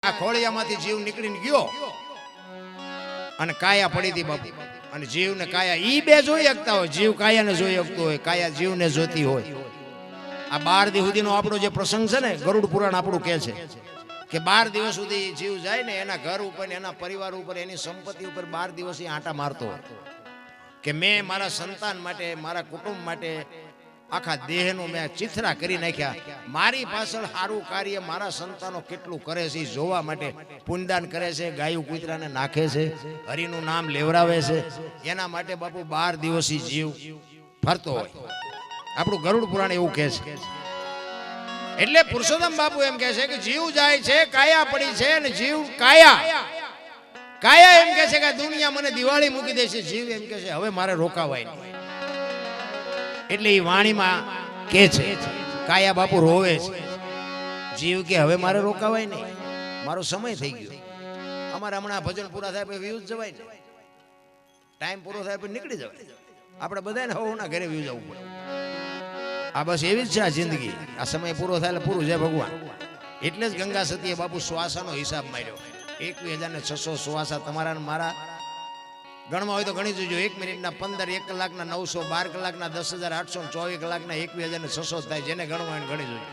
આ ખોળિયામાંથી જીવ નીકળીને ગયો અને કાયા પડી હતી બાપુ, અને જીવ ને કાયા ઈ બે જોઈ શકતા હોય, જીવ કાયાને જોઈ શકતો હોય, કાયા જીવને જોતી હોય. આ 12 દિવસ સુધીનો આપણો જે પ્રસંગ છે ને, ગરુડ પુરાણ આપણું કહે છે કે 12 દિવસ સુધી જીવ જાય ને એના ઘર ઉપર, એના પરિવાર ઉપર, એની સંપત્તિ ઉપર 12 દિવસ આંટા મારતો કે મેં મારા સંતાન માટે, મારા કુટુંબ માટે આખા દેહનું મેં ચિથરા કરી નાખ્યા, મારી પાછળ સારું કાર્ય મારા સંતાનો કેટલું કરે છે જોવા માટે પુણ્યદાન કરે છે, ગાયું કૂતરાને નાખે છે, હરિનું નામ લેવરાવે છે, એના માટે બાપુ 12 દિવસી જીવ ફરતો હોય. આપણું ગરુડ પુરાણ એવું કહે છે. એટલે પુરુષોત્તમ બાપુ એમ કહે છે કે જીવ જાય છે, કાયા પડી છે, અને જીવ કાયા એમ કહે છે કે દુનિયા મને દિવાળી મૂકી દે છે, જીવ એમ કહે છે હવે મારે રોકાવાય નહીં. એટલે એ વાણીમાં કે છે, કાયા બાપુ રોવે છે, જીવ કે હવે મારે રોકાવાય નહીં, મારો સમય થઈ ગયો. અમારે હમણાં ભજન પૂરા થાય પછી વ્યૂઝ જવાય ને, ટાઈમ પૂરો થાય પછી નીકળી જવાય. આપણે બધાને હવના ઘરે વ્યૂ જવું પડે. આ બસ એવી જ છે આ જિંદગી. આ સમય પૂરો થાય એટલે પૂરું, જય ભગવાન. એટલે જ ગંગા સતીએ બાપુ શ્વાસાનો હિસાબ માર્યો. 21,600 શ્વાસા તમારા ને મારા ગણમાં હોય તો ગણી જોજો. 1 મિનિટના 15, 1 કલાકના 900, 12 કલાકના 10,800, 24 કલાકના 21,600 થાય. જેને ગણવા હોય ગણી જોજો.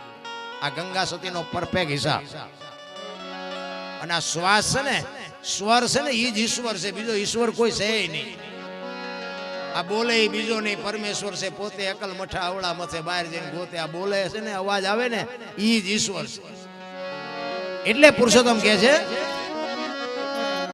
આ ગંગા સતીનો પરફેક્ટ હિસાબ. અને આ શ્વાસ છે ને, સ્વર છે ને, એ જ ઈશ્વર છે, બીજો ઈશ્વર કોઈ છે નહીં. આ બોલે એ બીજો નહીં, પરમેશ્વર છે પોતે. અકલ મઠા અવળા મથે બહાર જઈને ગોતે. આ બોલે છે ને, અવાજ આવે ને, એ જ ઈશ્વર છે. એટલે પુરુષોત્તમ કહે છે